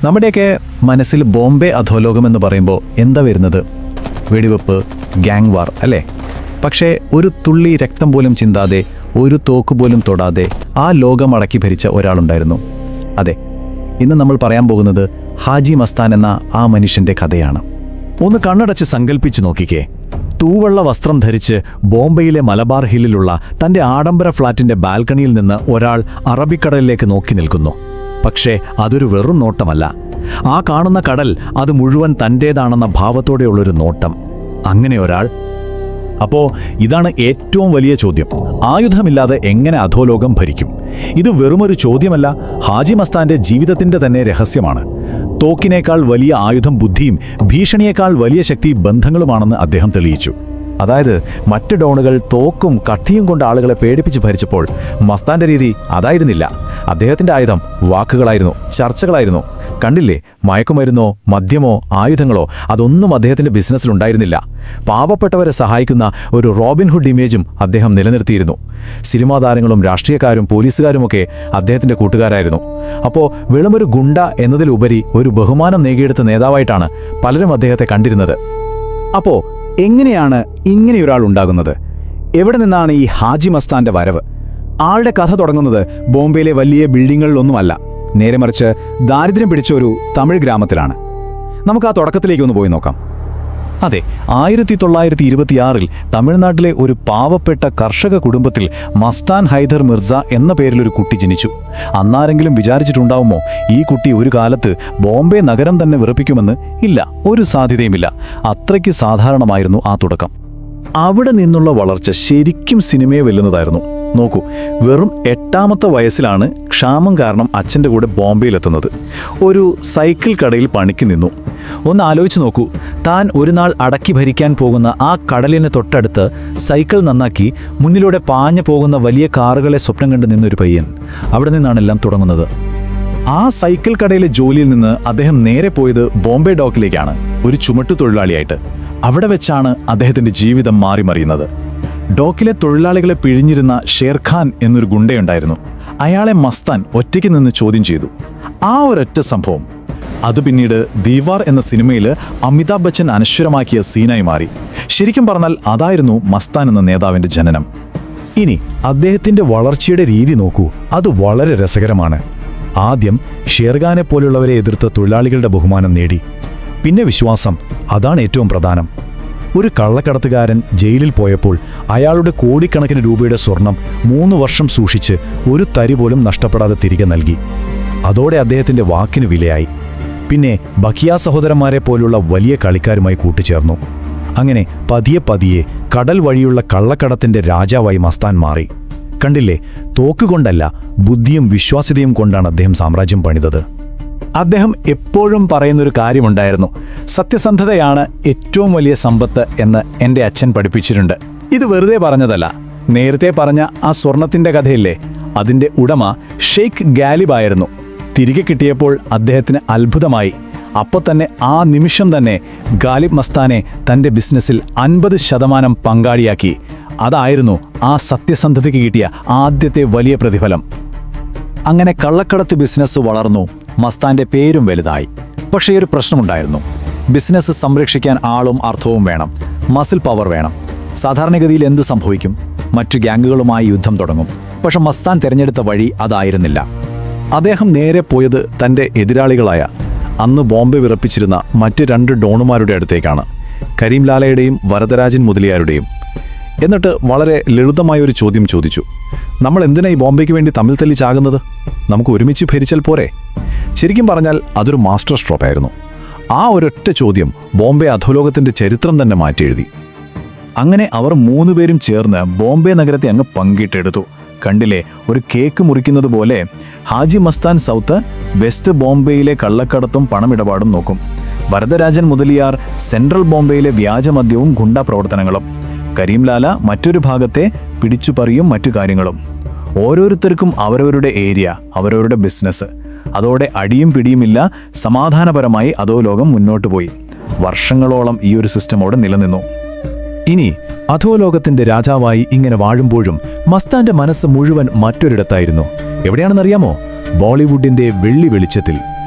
നമ്മുടെയൊക്കെ മനസ്സിൽ ബോംബെ അധോലോകമെന്ന് പറയുമ്പോൾ എന്താ വരുന്നത്? വെടിവെപ്പ്, ഗ്യാങ് വാർ അല്ലേ? പക്ഷേ ഒരു തുള്ളി രക്തം പോലും ചിന്താതെ, ഒരു തോക്ക് പോലും തൊടാതെ ആ ലോകം അടക്കി ഭരിച്ച ഒരാളുണ്ടായിരുന്നു. അതെ, ഇന്ന് നമ്മൾ പറയാൻ പോകുന്നത് ഹാജി മസ്താൻ എന്ന ആ മനുഷ്യൻ്റെ കഥയാണ്. ഒന്ന് കണ്ണടച്ച് സങ്കല്പിച്ച് നോക്കിക്കേ. തൂവള്ള വസ്ത്രം ധരിച്ച് ബോംബെയിലെ മലബാർ ഹില്ലിലുള്ള തൻ്റെ ആഡംബര ഫ്ളാറ്റിൻ്റെ ബാൽക്കണിയിൽ നിന്ന് ഒരാൾ അറബിക്കടലിലേക്ക് നോക്കി നിൽക്കുന്നു. പക്ഷേ അതൊരു വെറും നോട്ടമല്ല. ആ കാണുന്ന കടൽ അത് മുഴുവൻ തൻ്റേതാണെന്ന ഭാവത്തോടെയുള്ളൊരു നോട്ടം. അങ്ങനെ ഒരാൾ. അപ്പോൾ ഇതാണ് ഏറ്റവും വലിയ ചോദ്യം. ആയുധമില്ലാതെ എങ്ങനെ അധോലോകം ഭരിക്കും? ഇത് വെറുമൊരു ചോദ്യമല്ല, ഹാജി മസ്താന്റെ ജീവിതത്തിൻ്റെ തന്നെ രഹസ്യമാണ്. തോക്കിനേക്കാൾ വലിയ ആയുധം ബുദ്ധിയും ഭീഷണിയേക്കാൾ വലിയ ശക്തി ബന്ധങ്ങളുമാണെന്ന് അദ്ദേഹം തെളിയിച്ചു. അതായത് മറ്റ് ഡോണുകൾ തോക്കും കത്തിയും കൊണ്ട് ആളുകളെ പേടിപ്പിച്ച് ഭരിച്ചപ്പോൾ മസ്താന്റെ രീതി അതായിരുന്നില്ല. അദ്ദേഹത്തിൻ്റെ ആയുധം വാക്കുകളായിരുന്നു, ചർച്ചകളായിരുന്നു. കണ്ടില്ലേ, മയക്കുമരുന്നോ മദ്യമോ ആയുധങ്ങളോ അതൊന്നും അദ്ദേഹത്തിൻ്റെ ബിസിനസ്സിലുണ്ടായിരുന്നില്ല. പാവപ്പെട്ടവരെ സഹായിക്കുന്ന ഒരു റോബിൻഹുഡ് ഇമേജും അദ്ദേഹം നിലനിർത്തിയിരുന്നു. സിനിമാ താരങ്ങളും രാഷ്ട്രീയക്കാരും പോലീസുകാരുമൊക്കെ അദ്ദേഹത്തിൻ്റെ കൂട്ടുകാരായിരുന്നു. അപ്പോൾ വെളുമൊരു ഗുണ്ട എന്നതിലുപരി ഒരു ബഹുമാനം നേടിയെടുത്ത നേതാവായിട്ടാണ് പലരും അദ്ദേഹത്തെ കണ്ടിരുന്നത്. അപ്പോൾ എങ്ങനെയാണ് ഇങ്ങനെയൊരാൾ ഉണ്ടാകുന്നത്? എവിടെ നിന്നാണ് ഈ ഹാജി മസ്താന്റെ വരവ്? ആളുടെ കഥ തുടങ്ങുന്നത് ബോംബെയിലെ വലിയ ബിൽഡിങ്ങുകളിലൊന്നുമല്ല, നേരെ മറിച്ച് ദാരിദ്ര്യം പിടിച്ച ഒരു തമിഴ് ഗ്രാമത്തിലാണ്. നമുക്ക് ആ തുടക്കത്തിലേക്കൊന്ന് പോയി നോക്കാം. അതെ, 1926 തമിഴ്നാട്ടിലെ ഒരു പാവപ്പെട്ട കർഷക കുടുംബത്തിൽ മസ്താൻ ഹൈദർ മിർസ എന്ന പേരിലൊരു കുട്ടി ജനിച്ചു. അന്നാരെങ്കിലും വിചാരിച്ചിട്ടുണ്ടാവുമോ ഈ കുട്ടി ഒരു കാലത്ത് ബോംബെ നഗരം തന്നെ വിറപ്പിക്കുമെന്ന്? ഇല്ല, ഒരു സാധ്യതയുമില്ല. അത്രയ്ക്ക് സാധാരണമായിരുന്നു ആ തുടക്കം. അവിടെ നിന്നുള്ള വളർച്ച ശരിക്കും സിനിമയെ വെല്ലുന്നതായിരുന്നു. നോക്കൂ, വെറും 8ാമത്തെ വയസ്സിലാണ് ക്ഷാമം കാരണം അച്ഛൻ്റെ കൂടെ ബോംബെയിലെത്തുന്നത്. ഒരു സൈക്കിൾ കടയിൽ പണിക്ക് നിന്നു. ഒന്ന് ആലോചിച്ച് നോക്കൂ, താൻ ഒരു നാൾ അടക്കി ഭരിക്കാൻ പോകുന്ന ആ കടലിന് തൊട്ടടുത്ത് സൈക്കിൾ നന്നാക്കി മുന്നിലൂടെ പാഞ്ഞു പോകുന്ന വലിയ കാറുകളെ സ്വപ്നം കണ്ട് നിന്നൊരു പയ്യൻ. അവിടെ നിന്നാണ് എല്ലാം തുടങ്ങുന്നത്. ആ സൈക്കിൾ കടയിലെ ജോലിയിൽ നിന്ന് അദ്ദേഹം നേരെ പോയത് ബോംബെ ഡോക്കിലേക്കാണ്, ഒരു ചുമട്ടുതൊഴിലാളിയായിട്ട്. അവിടെ വെച്ചാണ് അദ്ദേഹത്തിൻ്റെ ജീവിതം മാറിമറിയുന്നത്. ഡോക്കിലെ തൊഴിലാളികളെ പിഴിഞ്ഞിരുന്ന ഷേർഖാൻ എന്നൊരു ഗുണ്ടയുണ്ടായിരുന്നു. അയാളെ മസ്താൻ ഒറ്റയ്ക്ക് നിന്ന് ചോദ്യം ചെയ്തു. ആ ഒരൊറ്റ സംഭവം അത് പിന്നീട് ദീവാർ എന്ന സിനിമയിൽ അമിതാഭ് ബച്ചൻ അനശ്വരമാക്കിയ സീനായി മാറി. ശരിക്കും പറഞ്ഞാൽ അതായിരുന്നു മസ്താൻ എന്ന നേതാവിൻ്റെ ജനനം. ഇനി അദ്ദേഹത്തിൻ്റെ വളർച്ചയുടെ രീതി നോക്കൂ, അത് വളരെ രസകരമാണ്. ആദ്യം ഷേർഖാനെ പോലുള്ളവരെ എതിർത്ത് തൊഴിലാളികളുടെ ബഹുമാനം നേടി. പിന്നെ വിശ്വാസം, അതാണ് ഏറ്റവും പ്രധാനം. ഒരു കള്ളക്കടത്തുകാരൻ ജയിലിൽ പോയപ്പോൾ അയാളുടെ കോടിക്കണക്കിന് രൂപയുടെ സ്വർണം 3 വർഷം സൂക്ഷിച്ച് ഒരു തരി പോലും നഷ്ടപ്പെടാതെ തിരികെ നൽകി. അതോടെ അദ്ദേഹത്തിൻ്റെ വാക്കിന് വിലയായി. പിന്നെ ബക്കിയ സഹോദരന്മാരെ പോലുള്ള വലിയ കളിക്കാരുമായി കൂട്ടുചേർന്നു. അങ്ങനെ പതിയെ പതിയെ കടൽ വഴിയുള്ള കള്ളക്കടത്തിൻ്റെ രാജാവായി മസ്താൻ മാറി. കണ്ടില്ലേ, തോക്കുകൊണ്ടല്ല, ബുദ്ധിയും വിശ്വാസ്യതയും കൊണ്ടാണ് അദ്ദേഹം സാമ്രാജ്യം പണിതത്. അദ്ദേഹം എപ്പോഴും പറയുന്നൊരു കാര്യമുണ്ടായിരുന്നു, സത്യസന്ധതയാണ് ഏറ്റവും വലിയ സമ്പത്ത് എന്ന് എൻ്റെ അച്ഛൻ പഠിപ്പിച്ചിട്ടുണ്ട്. ഇത് വെറുതെ പറഞ്ഞതല്ല. നേരത്തെ പറഞ്ഞ ആ സ്വർണത്തിൻ്റെ കഥയില്ലേ, അതിൻ്റെ ഉടമ ഷെയ്ഖ് ഗാലിബായിരുന്നു. തിരികെ കിട്ടിയപ്പോൾ അദ്ദേഹത്തിന് അത്ഭുതമായി. അപ്പോൾ തന്നെ ആ നിമിഷം തന്നെ ഗാലിബ് മസ്താനെ തൻ്റെ ബിസിനസ്സിൽ 50% പങ്കാളിയാക്കി. അതായിരുന്നു ആ സത്യസന്ധതയ്ക്ക് കിട്ടിയ ആദ്യത്തെ വലിയ പ്രതിഫലം. അങ്ങനെ കള്ളക്കടത്ത് ബിസിനസ് വളർന്നു, മസ്താന്റെ പേരും വലുതായി. പക്ഷേ ഒരു പ്രശ്നമുണ്ടായിരുന്നു. ബിസിനസ് സംരക്ഷിക്കാൻ ആളും അർത്ഥവും വേണം, മസിൽ പവർ വേണം. സാധാരണഗതിയിൽ എന്ത് സംഭവിക്കും? മറ്റു ഗ്യാങ്ങുകളുമായി യുദ്ധം തുടങ്ങും. പക്ഷെ മസ്താൻ തിരഞ്ഞെടുത്ത വഴി അതായിരുന്നില്ല. അദ്ദേഹം നേരെ പോയത് തൻ്റെ എതിരാളികളായ, അന്ന് ബോംബെ വിറപ്പിച്ചിരുന്ന മറ്റ് 2 ഡോണുമാരുടെ അടുത്തേക്കാണ്, കരീം ലാലയുടെയും വരദരാജൻ മുതലിയാരുടെയും. എന്നിട്ട് വളരെ ലളിതമായൊരു ചോദ്യം ചോദിച്ചു. നമ്മൾ എന്തിനാ ഈ ബോംബെക്ക് വേണ്ടി തമ്മിൽ തല്ലി ചാകുന്നത്? നമുക്ക് ഒരുമിച്ച് ഭരിച്ചാൽ പോരെ? ശരിക്കും പറഞ്ഞാൽ അതൊരു മാസ്റ്റർ സ്ട്രോക്ക് ആയിരുന്നു. ആ ഒരൊറ്റ ചോദ്യം ബോംബെ അധോലോകത്തിൻ്റെ ചരിത്രം തന്നെ മാറ്റിയെഴുതി. അങ്ങനെ അവർ 3 പേരും ചേർന്ന് ബോംബെ നഗരത്തെ അങ്ങ് പങ്കിട്ടെടുത്തു. കണ്ടില്ലേ, ഒരു കേക്ക് മുറിക്കുന്നത് പോലെ. ഹാജി മസ്താൻ സൗത്ത്, വെസ്റ്റ് ബോംബെയിലെ കള്ളക്കടത്തും പണമിടപാടും നോക്കും. വരദരാജൻ മുതലിയാർ സെൻട്രൽ ബോംബെയിലെ വ്യാജമദ്യവും ഗുണ്ടാ പ്രവർത്തനങ്ങളും. കരീം ലാല മറ്റൊരു ഭാഗത്തെ പിടിച്ചുപറിയും മറ്റു കാര്യങ്ങളും. ഓരോരുത്തർക്കും അവരവരുടെ ഏരിയ, അവരവരുടെ ബിസിനസ്. അതോടെ അടിയും പിടിയുമില്ല, സമാധാനപരമായി അധോലോകം മുന്നോട്ട് പോയി. വർഷങ്ങളോളം ഈ ഒരു സിസ്റ്റം അവിടെ നിലനിന്നു. ഇനി അധോലോകത്തിന്റെ രാജാവായി ഇങ്ങനെ വാഴുമ്പോഴും മസ്താന്റെ മനസ്സ് മുഴുവൻ മറ്റൊരിടത്തായിരുന്നു. എവിടെയാണെന്നറിയാമോ? ബോളിവുഡിന്റെ വെള്ളി വെളിച്ചത്തിൽ.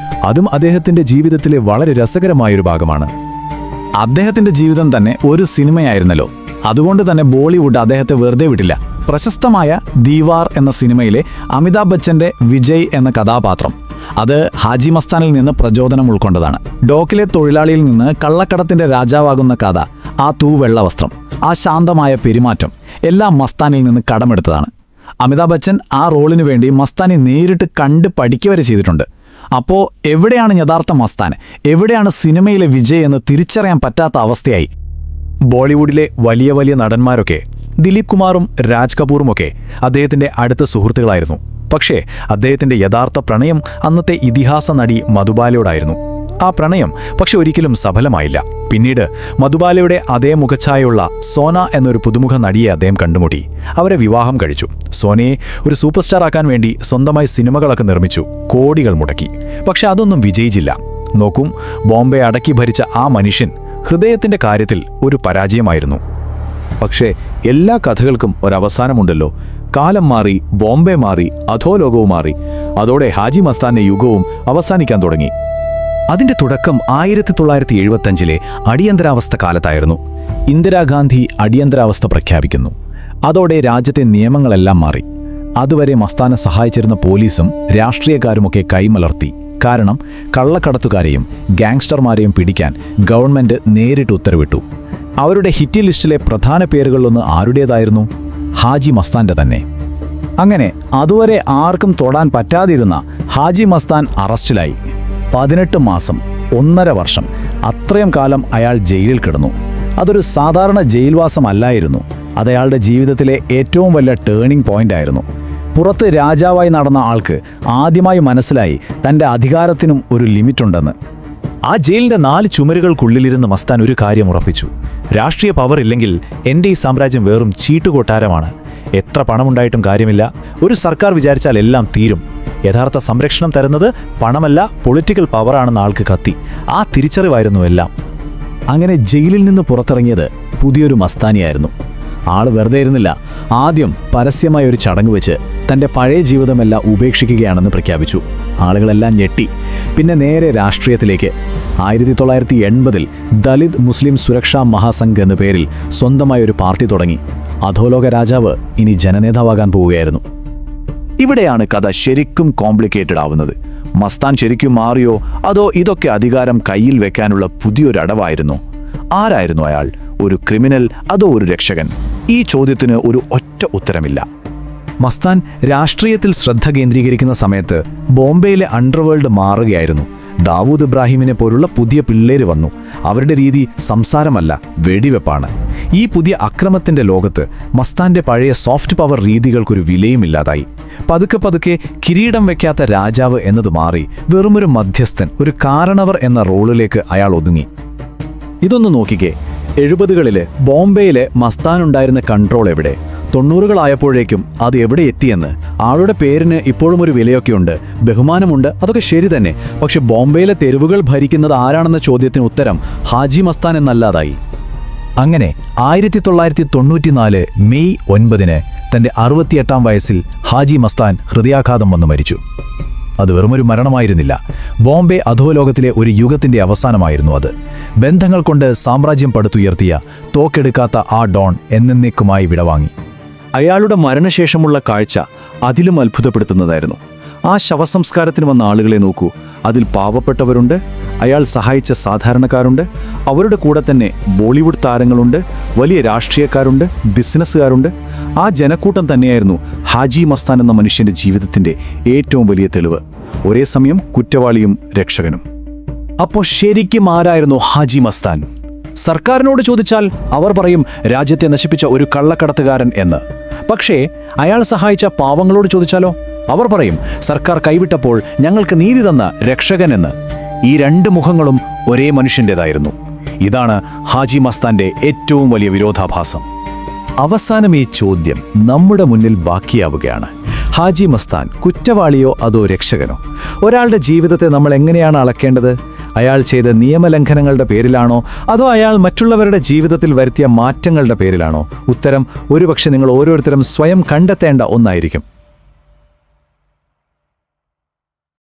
അതും അദ്ദേഹത്തിന്റെ ജീവിതത്തിലെ വളരെ രസകരമായൊരു ഭാഗമാണ്. അദ്ദേഹത്തിന്റെ ജീവിതം തന്നെ ഒരു സിനിമയായിരുന്നല്ലോ. അതുകൊണ്ട് തന്നെ ബോളിവുഡ് അദ്ദേഹത്തെ വെറുതെ വിട്ടില്ല. പ്രശസ്തമായ ദീവാർ എന്ന സിനിമയിലെ അമിതാഭ് ബച്ചന്റെ വിജയ് എന്ന കഥാപാത്രം അത് ഹാജി മസ്താനിൽ നിന്ന് പ്രചോദനം ഉൾക്കൊണ്ടതാണ്. ഡോക്കിലെ തൊഴിലാളിയിൽ നിന്ന് കള്ളക്കടത്തിന്റെ രാജാവാകുന്ന കഥ, ആ തൂവെള്ള വസ്ത്രം, ആ ശാന്തമായ പെരുമാറ്റം എല്ലാം മസ്താനിൽ നിന്ന് കടമെടുത്തതാണ്. അമിതാഭ് ബച്ചൻ ആ റോളിനു വേണ്ടി മസ്താനെ നേരിട്ട് കണ്ട് പഠിക്കുക വരെ ചെയ്തിട്ടുണ്ട്. അപ്പോൾ എവിടെയാണ് യഥാർത്ഥ മസ്താൻ, എവിടെയാണ് സിനിമയിലെ വിജയ് എന്ന് തിരിച്ചറിയാൻ പറ്റാത്ത അവസ്ഥയായി. ബോളിവുഡിലെ വലിയ വലിയ നടന്മാരൊക്കെ, ദിലീപ് കുമാറും രാജ് കപൂറുമൊക്കെ അദ്ദേഹത്തിന്റെ അടുത്ത സുഹൃത്തുക്കളായിരുന്നു. പക്ഷേ അദ്ദേഹത്തിന്റെ യഥാർത്ഥ പ്രണയം അന്നത്തെ ഇതിഹാസ നടി മധുബാലയോടായിരുന്നു. ആ പ്രണയം പക്ഷെ ഒരിക്കലും സഫലമായില്ല. പിന്നീട് മധുബാലയുടെ അതേ മുഖഛായുള്ള സോന എന്നൊരു പുതുമുഖ നടിയെ അദ്ദേഹം കണ്ടുമുട്ടി. അവരെ വിവാഹം കഴിച്ചു. സോനയെ ഒരു സൂപ്പർ സ്റ്റാർ ആക്കാൻ വേണ്ടി സ്വന്തമായി സിനിമകളൊക്കെ നിർമ്മിച്ചു, കോടികൾ മുടക്കി. പക്ഷെ അതൊന്നും വിജയിച്ചില്ല. നോക്കും, ബോംബെ അടക്കി ഭരിച്ച ആ മനുഷ്യൻ ഹൃദയത്തിന്റെ കാര്യത്തിൽ ഒരു പരാജയമായിരുന്നു. പക്ഷേ എല്ലാ കഥകൾക്കും ഒരവസാനമുണ്ടല്ലോ. കാലം മാറി, ബോംബെ മാറി, അധോലോകവും മാറി. അതോടെ ഹാജി മസ്താന്റെ യുഗവും അവസാനിക്കാൻ തുടങ്ങി. അതിന്റെ തുടക്കം 1975-ലെ അടിയന്തരാവസ്ഥ കാലത്തായിരുന്നു. ഇന്ദിരാഗാന്ധി അടിയന്തരാവസ്ഥ പ്രഖ്യാപിക്കുന്നു. അതോടെ രാജ്യത്തെ നിയമങ്ങളെല്ലാം മാറി. അതുവരെ മസ്താനെ സഹായിച്ചിരുന്ന പോലീസും രാഷ്ട്രീയക്കാരുമൊക്കെ കൈമലർത്തി. കാരണം കള്ളക്കടത്തുകാരെയും ഗാങ്സ്റ്റർമാരെയും പിടിക്കാൻ ഗവൺമെന്റ് നേരിട്ട് ഉത്തരവിട്ടു. അവരുടെ ഹിറ്റ് ലിസ്റ്റിലെ പ്രധാന പേരുകളിലൊന്ന് ആരുടേതായിരുന്നു? ഹാജി മസ്താന്റെ തന്നെ. അങ്ങനെ അതുവരെ ആർക്കും തൊടാൻ പറ്റാതിരുന്ന ഹാജി മസ്താൻ അറസ്റ്റിലായി. 18 മാസം, 1.5 വർഷം, അത്രയും കാലം അയാൾ ജയിലിൽ കിടന്നു. അതൊരു സാധാരണ ജയിൽവാസമല്ലായിരുന്നു. അതയാളുടെ ജീവിതത്തിലെ ഏറ്റവും വലിയ ടേണിംഗ് പോയിന്റ് ആയിരുന്നു. പുറത്ത് രാജാവായി നടന്ന ആൾക്ക് ആദ്യമായി മനസ്സിലായി തൻ്റെ അധികാരത്തിനും ഒരു ലിമിറ്റുണ്ടെന്ന്. ആ ജയിലിൻ്റെ 4 ചുമരുകൾക്കുള്ളിലിരുന്ന് മസ്താൻ ഒരു കാര്യം ഉറപ്പിച്ചു: രാഷ്ട്രീയ പവർ ഇല്ലെങ്കിൽ എൻ്റെ ഈ സാമ്രാജ്യം വെറും ചീട്ടുകൊട്ടാരമാണ്. എത്ര പണമുണ്ടായിട്ടും കാര്യമില്ല, ഒരു സർക്കാർ വിചാരിച്ചാൽ എല്ലാം തീരും. യഥാർത്ഥ സംരക്ഷണം തരുന്നത് പണമല്ല, പൊളിറ്റിക്കൽ പവറാണെന്ന് ആൾക്ക് കത്തി. ആ തിരിച്ചറിവായിരുന്നു എല്ലാം. അങ്ങനെ ജയിലിൽ നിന്ന് പുറത്തിറങ്ങിയത് പുതിയൊരു മസ്താനിയായിരുന്നു. ആള് വെറുതെ ഇരുന്നില്ല. ആദ്യം പരസ്യമായ ഒരു ചടങ്ങ് വെച്ച് തൻ്റെ പഴയ ജീവിതമെല്ലാം ഉപേക്ഷിക്കുകയാണെന്ന് പ്രഖ്യാപിച്ചു. ആളുകളെല്ലാം ഞെട്ടി. പിന്നെ നേരെ രാഷ്ട്രീയത്തിലേക്ക്. 1980-ൽ ദലിത് മുസ്ലിം സുരക്ഷാ മഹാസംഘ് എന്ന പേരിൽ സ്വന്തമായൊരു പാർട്ടി തുടങ്ങി. അധോലോക രാജാവ് ഇനി ജനനേതാവാകാൻ പോവുകയായിരുന്നു. ഇവിടെയാണ് കഥ ശരിക്കും കോംപ്ലിക്കേറ്റഡ് ആവുന്നത്. മസ്താൻ ശരിക്കും മാറിയോ, അതോ ഇതൊക്കെ അധികാരം കയ്യിൽ വെക്കാനുള്ള പുതിയൊരടവായിരുന്നോ? ആരായിരുന്നു അയാൾ? ഒരു ക്രിമിനൽ അതോ ഒരു രക്ഷകൻ? ഈ ചോദ്യത്തിന് ഒരു ഒറ്റ ഉത്തരമില്ല. മസ്താൻ രാഷ്ട്രീയത്തിൽ ശ്രദ്ധ കേന്ദ്രീകരിക്കുന്ന സമയത്ത് ബോംബെയിലെ അണ്ടർവേൾഡ് മാറുകയായിരുന്നു. ദാവൂദ് ഇബ്രാഹിമിനെ പോലുള്ള പുതിയ പിള്ളേര് വന്നു. അവരുടെ രീതി സംസാരമല്ല, വെടിവെപ്പാണ്. ഈ പുതിയ അക്രമത്തിന്റെ ലോകത്ത് മസ്താന്റെ പഴയ സോഫ്റ്റ് പവർ രീതികൾക്കൊരു വിലയുമില്ലാതായി. പതുക്കെ പതുക്കെ കിരീടം വെക്കാത്ത രാജാവ് എന്നത് മാറി വെറുമൊരു മധ്യസ്ഥൻ, ഒരു കാരണവർ എന്ന റോളിലേക്ക് അയാൾ ഒതുങ്ങി. ഇതൊന്ന് നോക്കിക്കേ. 70കളിലെ ബോംബെയിലെ മസ്താനുണ്ടായിരുന്ന കൺട്രോൾ എവിടെ? 90കളായപ്പോഴേക്കും അത് എവിടെ എത്തിയെന്ന്? ആളുടെ പേരിന് ഇപ്പോഴും ഒരു വിലയൊക്കെയുണ്ട്, ബഹുമാനമുണ്ട്, അതൊക്കെ ശരി തന്നെ. പക്ഷെ ബോംബെയിലെ തെരുവുകൾ ഭരിക്കുന്നത് ആരാണെന്ന ചോദ്യത്തിന് ഉത്തരം ഹാജി മസ്താൻ എന്നല്ലാതായി. അങ്ങനെ 1994 മെയ് 9 തൻ്റെ 68-ാം വയസ്സിൽ ഹാജി മസ്താൻ ഹൃദയാഘാതം വന്ന് മരിച്ചു. അത് വെറുമൊരു മരണമായിരുന്നില്ല. ബോംബെ അധോലോകത്തിലെ ഒരു യുഗത്തിൻ്റെ അവസാനമായിരുന്നു അത്. ബന്ധങ്ങൾ കൊണ്ട് സാമ്രാജ്യം പടുത്തുയർത്തിയ, തോക്കെടുക്കാത്ത ആ ഡോൺ എന്നേക്കുമായി വിടവാങ്ങി. അയാളുടെ മരണശേഷമുള്ള കാഴ്ച അതിലും അത്ഭുതപ്പെടുത്തുന്നതായിരുന്നു. ആ ശവസംസ്കാരത്തിന് വന്ന ആളുകളെ നോക്കൂ. അതിൽ പാവപ്പെട്ടവരുണ്ട്, അയാൾ സഹായിച്ച സാധാരണക്കാരുണ്ട്, അവരുടെ കൂടെ തന്നെ ബോളിവുഡ് താരങ്ങളുണ്ട്, വലിയ രാഷ്ട്രീയക്കാരുണ്ട്, ബിസിനസ്സുകാരുണ്ട്. ആ ജനക്കൂട്ടം തന്നെയായിരുന്നു ഹാജി മസ്താൻ എന്ന മനുഷ്യന്റെ ജീവിതത്തിന്റെ ഏറ്റവും വലിയ തെളിവ്. ഒരേ സമയം കുറ്റവാളിയും രക്ഷകനും. അപ്പോൾ ശരിക്കും ആരായിരുന്നു ഹാജി മസ്താൻ? സർക്കാരിനോട് ചോദിച്ചാൽ അവർ പറയും രാജ്യത്തെ നശിപ്പിച്ച ഒരു കള്ളക്കടത്തുകാരൻ എന്ന്. പക്ഷേ അയാൾ സഹായിച്ച പാവങ്ങളോട് ചോദിച്ചാലോ? അവർ പറയും സർക്കാർ കൈവിട്ടപ്പോൾ ഞങ്ങൾക്ക് നീതി തന്ന രക്ഷകൻ എന്ന്. ഈ 2 മുഖങ്ങളും ഒരേ മനുഷ്യൻ്റെതായിരുന്നു. ഇതാണ് ഹാജി മസ്താന്റെ ഏറ്റവും വലിയ വിരോധാഭാസം. അവസാനം ഈ ചോദ്യം നമ്മുടെ മുന്നിൽ ബാക്കിയാവുകയാണ്. ഹാജി മസ്താൻ കുറ്റവാളിയോ അതോ രക്ഷകനോ? ഒരാളുടെ ജീവിതത്തെ നമ്മൾ എങ്ങനെയാണ് അളക്കേണ്ടത്? അയാൾ ചെയ്ത നിയമലംഘനങ്ങളുടെ പേരിലാണോ, അതോ അയാൾ മറ്റുള്ളവരുടെ ജീവിതത്തിൽ വരുത്തിയ മാറ്റങ്ങളുടെ പേരിലാണോ? ഉത്തരം ഒരുപക്ഷെ നിങ്ങൾ ഓരോരുത്തരും സ്വയം കണ്ടെത്തേണ്ട ഒന്നായിരിക്കും.